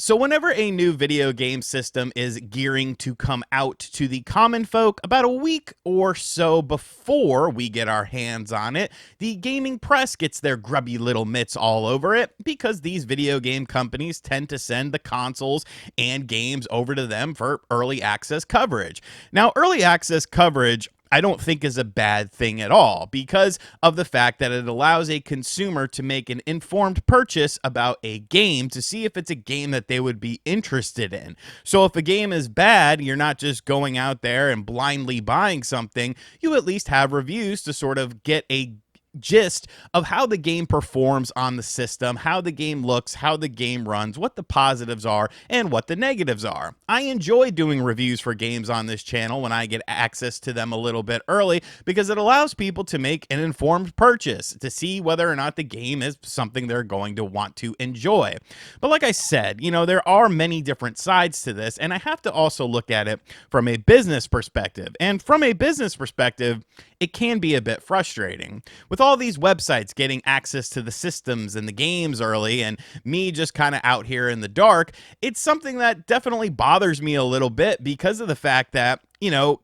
So whenever a new video game system is gearing to come out to the common folk about a week or so before we get our hands on it, the gaming press gets their grubby little mitts all over it because these video game companies tend to send the consoles and games over to them for early access coverage. Now, early access coverage I don't think is a bad thing at all because of the fact that it allows a consumer to make an informed purchase about a game to see if it's a game that they would be interested in. So if a game is bad, you're not just going out there and blindly buying something. You at least have reviews to sort of get a gist of how the game performs on the system, how the game looks, how the game runs, what the positives are, and what the negatives are. I enjoy doing reviews for games on this channel when I get access to them a little bit early because it allows people to make an informed purchase to see whether or not the game is something they're going to want to enjoy. But like I said, there are many different sides to this, and I have to also look at it from a business perspective. And from a business perspective, it can be a bit frustrating. With all these websites getting access to the systems and the games early and me just kind of out here in the dark, it's something that definitely bothers me a little bit because of the fact that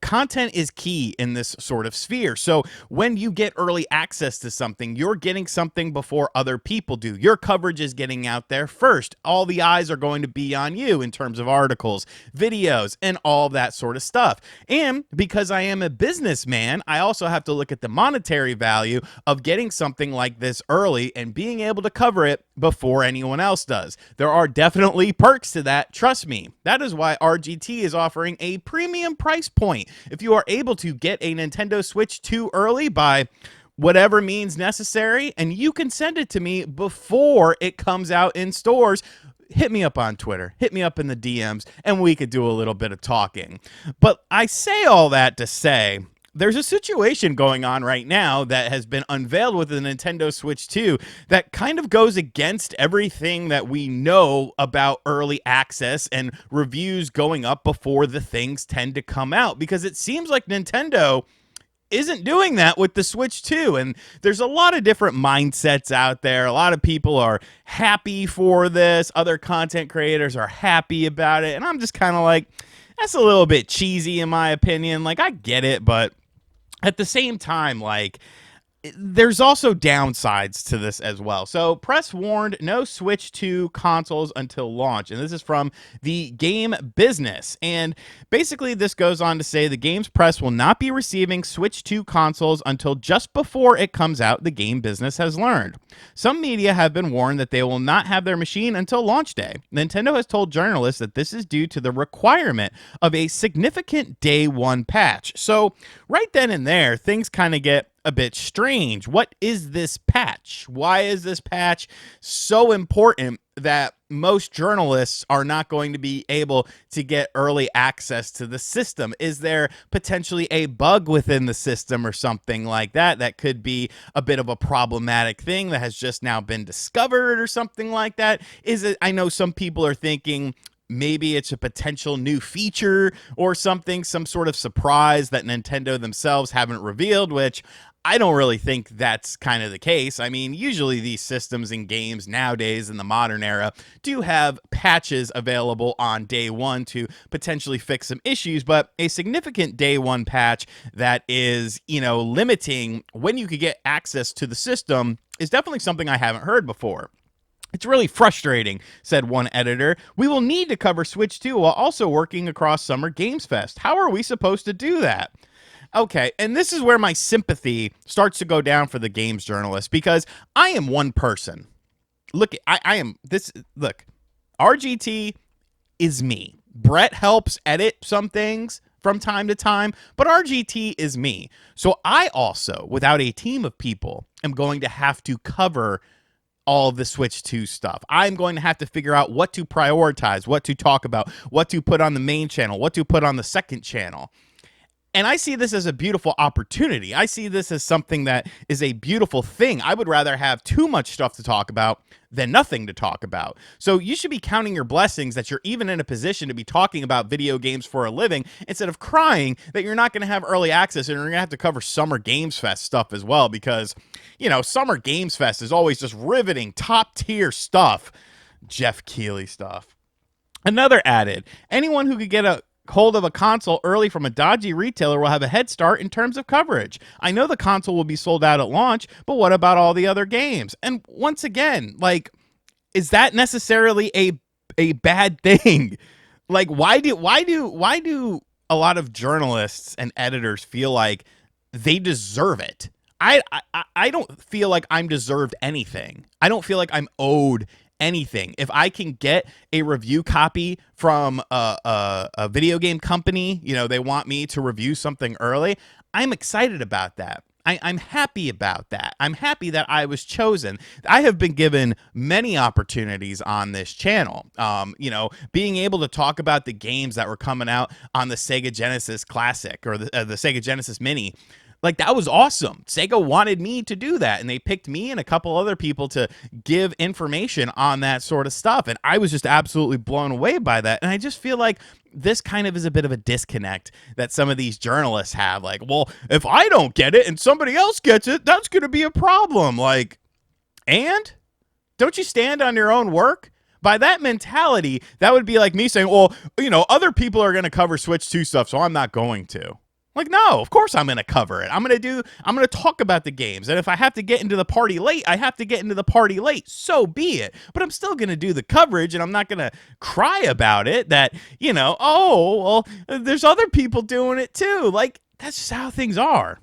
content is key in this sort of sphere. So when you get early access to something, you're getting something before other people do. Your coverage is getting out there first. All the eyes are going to be on you in terms of articles, videos, and all that sort of stuff. And because I am a businessman, I also have to look at the monetary value of getting something like this early and being able to cover it before anyone else does. There are definitely perks to that, trust me. That is why RGT is offering a premium price point. If you are able to get a Nintendo Switch 2 early by whatever means necessary, and you can send it to me before it comes out in stores, hit me up on Twitter, hit me up in the DMs, and we could do a little bit of talking. But I say all that to say, there's a situation going on right now that has been unveiled with the Nintendo Switch 2 that kind of goes against everything that we know about early access and reviews going up before the things tend to come out, because it seems like Nintendo isn't doing that with the Switch 2. And there's a lot of different mindsets out there. A lot of people are happy for this. Other content creators are happy about it. And I'm just kind of like, that's a little bit cheesy in my opinion. Like, I get it, but at the same time, like, there's also downsides to this as well. So press warned no Switch 2 consoles until launch. And this is from the Game Business. And basically this goes on to say the game's press will not be receiving Switch 2 consoles until just before it comes out, the Game Business has learned. Some media have been warned that they will not have their machine until launch day. Nintendo has told journalists that this is due to the requirement of a significant day one patch. So right then and there, things kind of get a bit strange. What is this patch? Why is this patch so important that most journalists are not going to be able to get early access to the system? Is there potentially a bug within the system or something like that that could be a bit of a problematic thing that has just now been discovered or something like that? Is it, I know some people are thinking maybe it's a potential new feature or something, some sort of surprise that Nintendo themselves haven't revealed, which I don't really think that's kind of the case. I mean, usually these systems and games nowadays in the modern era do have patches available on day one to potentially fix some issues, but a significant day one patch that is, limiting when you could get access to the system is definitely something I haven't heard before. It's really frustrating, said one editor. We will need to cover Switch 2 while also working across Summer Games Fest. How are we supposed to do that? Okay, and this is where my sympathy starts to go down for the games journalist, because I am one person. Look, look, RGT is me. Brett helps edit some things from time to time, but RGT is me. So I also, without a team of people, am going to have to cover all the Switch 2 stuff. I'm going to have to figure out what to prioritize, what to talk about, what to put on the main channel, what to put on the second channel. And I see this as a beautiful opportunity. I see this as something that is a beautiful thing. I would rather have too much stuff to talk about than nothing to talk about. So you should be counting your blessings that you're even in a position to be talking about video games for a living, instead of crying that you're not going to have early access and you're going to have to cover Summer Games Fest stuff as well, because, Summer Games Fest is always just riveting, top tier stuff. Jeff Keighley stuff. Another added, anyone who could get a hold of a console early from a dodgy retailer will have a head start in terms of coverage. I know the console will be sold out at launch, but what about all the other games? And once again, like, is that necessarily a bad thing? Like, why do a lot of journalists and editors feel like they deserve it? I don't feel like I'm deserved anything. I don't feel like I'm owed anything. If I can get a review copy from a video game company, you know, they want me to review something early, I'm excited about that. I'm happy about that. I'm happy that I was chosen. I have been given many opportunities on this channel. You know, being able to talk about the games that were coming out on the Sega Genesis Classic or the Sega Genesis Mini. Like, that was awesome. Sega wanted me to do that, and they picked me and a couple other people to give information on that sort of stuff. And I was just absolutely blown away by that. And I just feel like this kind of is a bit of a disconnect that some of these journalists have. Like, well, if I don't get it and somebody else gets it, that's going to be a problem. Like, and don't you stand on your own work? By that mentality, that would be like me saying, well, you know, other people are going to cover Switch 2 stuff, so I'm not going to. Like, no, of course I'm going to cover it. I'm going to talk about the games. And if I have to get into the party late, I have to get into the party late. So be it. But I'm still going to do the coverage, and I'm not going to cry about it that, you know, oh, well, there's other people doing it too. Like, that's just how things are.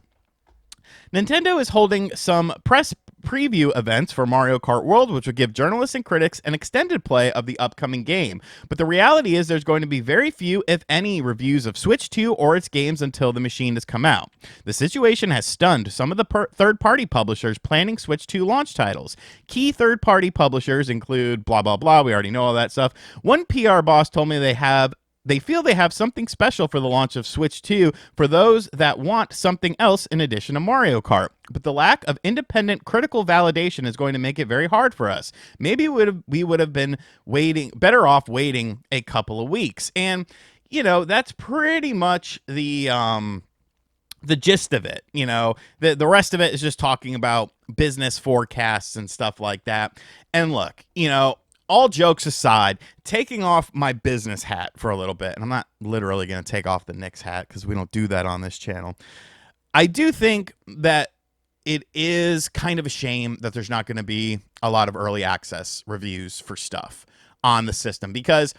Nintendo is holding some press preview events for Mario Kart World, which would give journalists and critics an extended play of the upcoming game. But the reality is there's going to be very few, if any, reviews of Switch 2 or its games until the machine has come out. The situation has stunned some of the third-party publishers planning Switch 2 launch titles. Key third-party publishers include blah, blah, blah. We already know all that stuff. One PR boss told me they feel they have something special for the launch of Switch 2 for those that want something else in addition to Mario Kart. But the lack of independent critical validation is going to make it very hard for us. Maybe we would have been better off waiting a couple of weeks. And, you know, that's pretty much the gist of it. You know, the rest of it is just talking about business forecasts and stuff like that. And look, you know, all jokes aside, taking off my business hat for a little bit, and I'm not literally going to take off the Knicks hat because we don't do that on this channel. I do think that it is kind of a shame that there's not going to be a lot of early access reviews for stuff on the system, because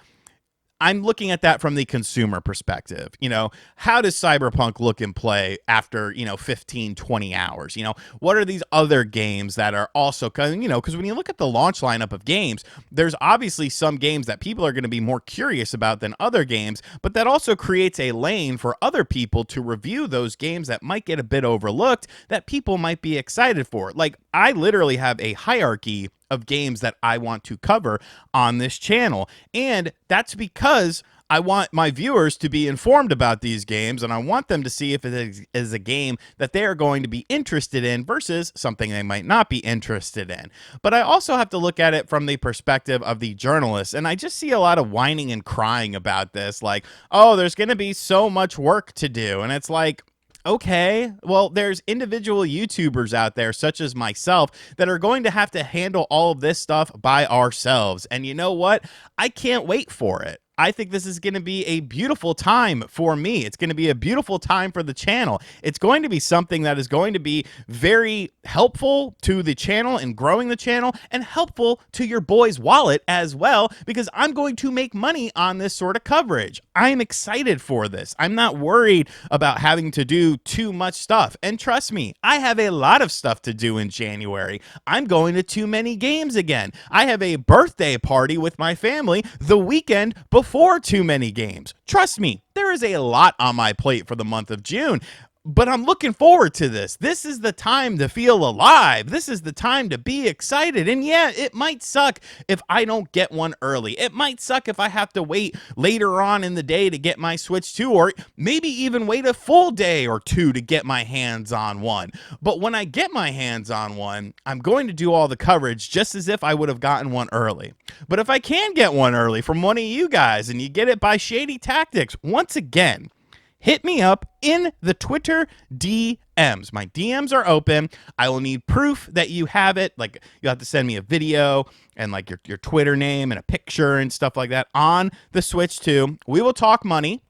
I'm looking at that from the consumer perspective. You know, how does Cyberpunk look and play after, you know, 15, 20 hours? You know, what are these other games that are also, you know, because when you look at the launch lineup of games, there's obviously some games that people are going to be more curious about than other games, but that also creates a lane for other people to review those games that might get a bit overlooked that people might be excited for. Like, I literally have a hierarchy of games that I want to cover on this channel. And that's because I want my viewers to be informed about these games, and I want them to see if it is a game that they are going to be interested in versus something they might not be interested in. But I also have to look at it from the perspective of the journalists, and I just see a lot of whining and crying about this, like, oh, there's going to be so much work to do. And it's like, okay, well, there's individual YouTubers out there, such as myself, that are going to have to handle all of this stuff by ourselves. And you know what? I can't wait for it. I think this is going to be a beautiful time for me. It's going to be a beautiful time for the channel. It's going to be something that is going to be very helpful to the channel and growing the channel, and helpful to your boy's wallet as well, because I'm going to make money on this sort of coverage. I'm excited for this. I'm not worried about having to do too much stuff. And trust me, I have a lot of stuff to do in January. I'm going to too many games again. I have a birthday party with my family the weekend before too many games. Trust me, there is a lot on my plate for the month of June. But I'm looking forward to this. This is the time to feel alive. This is the time to be excited. And yeah, it might suck if I don't get one early. It might suck if I have to wait later on in the day to get my Switch 2, or maybe even wait a full day or two to get my hands on one. But when I get my hands on one, I'm going to do all the coverage just as if I would have gotten one early. But if I can get one early from one of you guys, and you get it by Shady Tactics, once again, hit me up in the Twitter DMs. My DMs are open. I will need proof that you have it. Like, you have to send me a video and like your Twitter name and a picture and stuff like that on the Switch 2. We will talk money.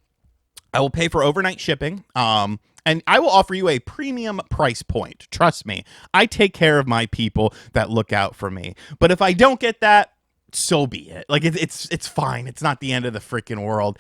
I will pay for overnight shipping. And I will offer you a premium price point. Trust me, I take care of my people that look out for me. But if I don't get that, so be it. Like, it's fine. It's not the end of the freaking world.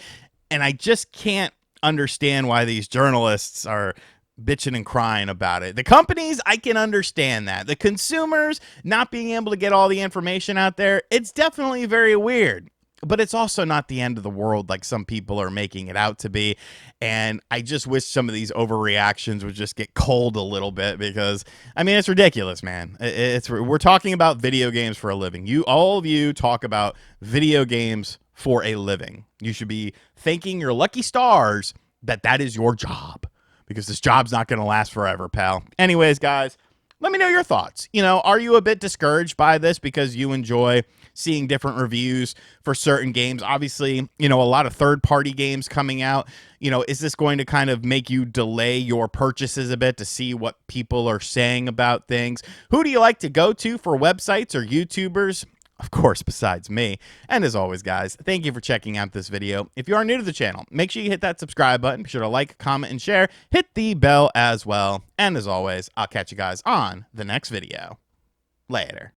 And I just can't understand why these journalists are bitching and crying about it. The companies, I can understand that. The consumers not being able to get all the information out there, it's definitely very weird. But it's also not the end of the world like some people are making it out to be. And I just wish some of these overreactions would just get cold a little bit, because, I mean, it's ridiculous, man. We're talking about video games for a living. All of you talk about video games for a living. You should be thanking your lucky stars that is your job, because this job's not going to last forever, pal. Anyways, guys, let me know your thoughts. Are you a bit discouraged by this because you enjoy seeing different reviews for certain games? Obviously, a lot of third-party games coming out. Is this going to kind of make you delay your purchases a bit to see what people are saying about things? Who do you like to go to for websites or YouTubers? Of course, besides me. And as always, guys, thank you for checking out this video. If you are new to the channel, make sure you hit that subscribe button. Be sure to like, comment, and share. Hit the bell as well. And as always, I'll catch you guys on the next video. Later.